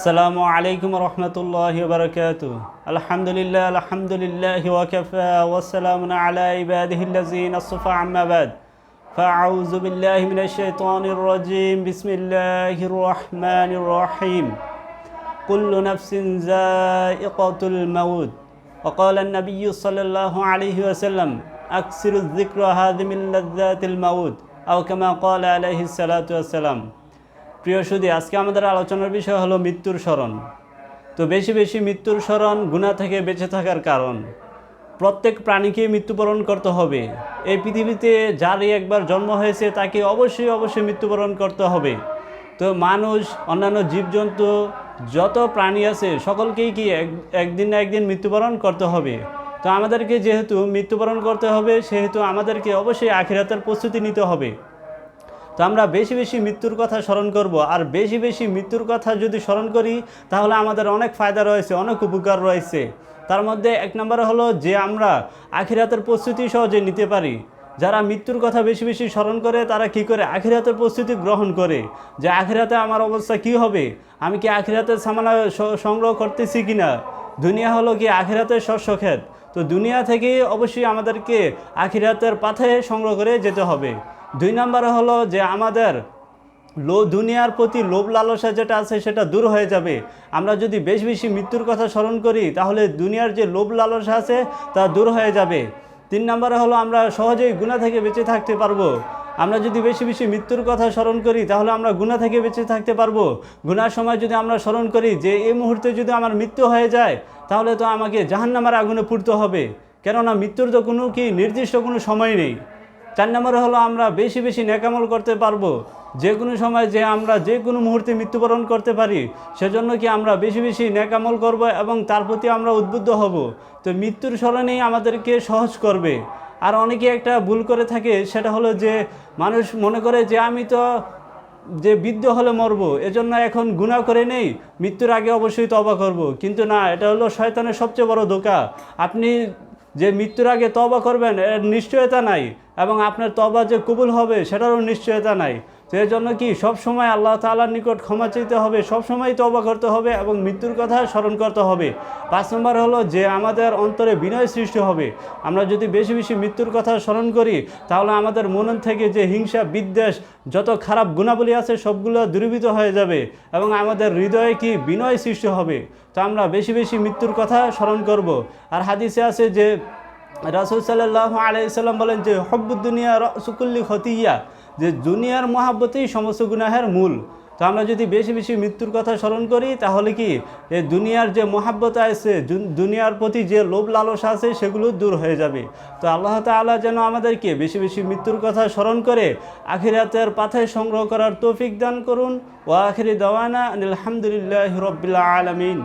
আসসালামু আলাইকুম রহমতুল্লাহি ওয়া বারাকাতুহু। আলহামদুলিল্লাহি ওয়া কাফা ওয়া সালামুন আলা ইবাদিহিল্লাযিনা আসতাফা আম্মা বাদ। ফাআউযু বিল্লাহি মিনাশ শাইতানির রাজীম। বিসমিল্লাহির রহমানির রহিম। কুল্লু নাফসিন যায়িকাতুল মাউত। ওয়া ক্বালা আন-নাবিয়্যু সাল্লাল্লাহু আলাইহি ওয়াসাল্লাম আকসিরুয যিকরা হাযিমিল লাযযাতিল মাউত আও কামা ক্বালা আলাইহিস সালাতু ওয়াসসালাম। প্রিয় সুধী, আজকে আমাদের আলোচনার বিষয় হলো মৃত্যুর স্মরণ। তো বেশি বেশি মৃত্যুর স্মরণ গুনাহ থেকে বেঁচে থাকার কারণ। প্রত্যেক প্রাণীকে মৃত্যুবরণ করতে হবে। এই পৃথিবীতে যারই একবার জন্ম হয়েছে তাকে অবশ্যই মৃত্যুবরণ করতে হবে। তো মানুষ, অন্যান্য জীবজন্তু, যত প্রাণী আছে সকলকেই কি একদিন না একদিন মৃত্যুবরণ করতে হবে। তো আমাদেরকে যেহেতু মৃত্যুবরণ করতে হবে, সেহেতু আমাদেরকে অবশ্যই আখিরাতের প্রস্তুতি নিতে হবে। তো আমরা বেশি বেশি মৃত্যুর কথা স্মরণ করব। আর বেশি বেশি মৃত্যুর কথা যদি স্মরণ করি তাহলে আমাদের অনেক ফায়দা রয়েছে, অনেক উপকার রয়েছে। তার মধ্যে এক নম্বরে হলো যে আমরা আখিরাতের প্রস্তুতি সহজে নিতে পারি। যারা মৃত্যুর কথা বেশি বেশি স্মরণ করে তারা কি করে আখিরাতের প্রস্তুতি গ্রহণ করে, যে আখিরাতে আমার অবস্থা কি হবে, আমি কি আখিরাতের সামানা সংগ্রহ করতেছি কিনা। দুনিয়া হলো কি আখিরাতের শস্য ক্ষেত। তো দুনিয়া থেকেই অবশ্যই আমাদেরকে আখিরাতের পাথে সংগ্রহ করে যেতে হবে। দুই নম্বরে হলো যে আমাদের দুনিয়ার প্রতি লোভ লালসা যেটা আছে সেটা দূর হয়ে যাবে। আমরা যদি বেশি বেশি মৃত্যুর কথা স্মরণ করি তাহলে দুনিয়ার যে লোভ লালসা আছে তা দূর হয়ে যাবে। তিন নম্বরে হলো আমরা সহজেই গুনাহ থেকে বেঁচে থাকতে পারবো। আমরা যদি বেশি বেশি মৃত্যুর কথা স্মরণ করি তাহলে আমরা গুনাহ থেকে বেঁচে থাকতে পারবো। গুনার সময় যদি আমরা স্মরণ করি যে এই মুহূর্তে যদি আমার মৃত্যু হয়ে যায় তাহলে তো আমাকে জাহান্নামের আগুনে পুড়তে হবে, কেননা মৃত্যুর তো নির্দিষ্ট কোনো সময় নেই। চার নম্বরে হলো আমরা বেশি বেশি নেকামল করতে পারবো। যে কোনো সময় যে আমরা যে কোনো মুহূর্তে মৃত্যুবরণ করতে পারি, সেজন্য কি আমরা বেশি বেশি নেকামল করব এবং তার প্রতি আমরা উদ্বুদ্ধ হব। তো মৃত্যুর স্মরণেই আমাদেরকে সহজ করবে। আর অনেকে একটা ভুল করে থাকে, সেটা হলো যে মানুষ মনে করে যে আমি তো যে বৃদ্ধ হলে মরবো, এজন্য এখন গুনাহ করে নেই, মৃত্যুর আগে অবশ্যই তওবা করব। কিন্তু না, এটা হলো শয়তানের সবচেয়ে বড় ধোঁকা। আপনি যে মৃত্যুর আগে তওবা করবেন এর নিশ্চয়তা নাই, এবং আপনার তওবা যে কবুল হবে সেটারও নিশ্চয়তা নাই। তো এর জন্য কি সবসময় আল্লাহ তাআলার নিকট ক্ষমা চাইতে হবে, সবসময় তওবা করতে হবে এবং মৃত্যুর কথা স্মরণ করতে হবে। 5 নম্বর হলো যে আমাদের অন্তরে বিনয় সৃষ্টি হবে। আমরা যদি বেশি বেশি মৃত্যুর কথা স্মরণ করি তাহলে আমাদের মন থেকে যে হিংসা, বিদ্বেষ, যত খারাপ গুণাবলী আছে সবগুলো দূরীভূত হয়ে যাবে এবং আমাদের হৃদয়ে কি বিনয় সৃষ্টি হবে। তো আমরা বেশি বেশি মৃত্যুর কথা স্মরণ করব। আর হাদিসে আছে যে রাসূল সাল্লাল্লাহু আলাইহি সাল্লাম বলেন যে হব্বুদ দুনিয়া রাসু কুল্লি খতিয়া, যে দুনিয়ার মহাব্বতেই সমস্ত গুনাহের মূল। তো আমরা যদি বেশি বেশি মৃত্যুর কথা স্মরণ করি তাহলে কি এই দুনিয়ার যে মহাব্বত আছে, দুনিয়ার প্রতি যে লোভ লালসা আছে সেগুলো দূর হয়ে যাবে। তো আল্লাহ তাআলা যেন আমাদেরকে বেশি বেশি মৃত্যুর কথা স্মরণ করে আখিরাতের পাথে সংগ্রহ করার তৌফিক দান করুন। ওয়া আখিরি দাওয়ানা আলহামদুলিল্লাহি রাব্বিল আলামিন।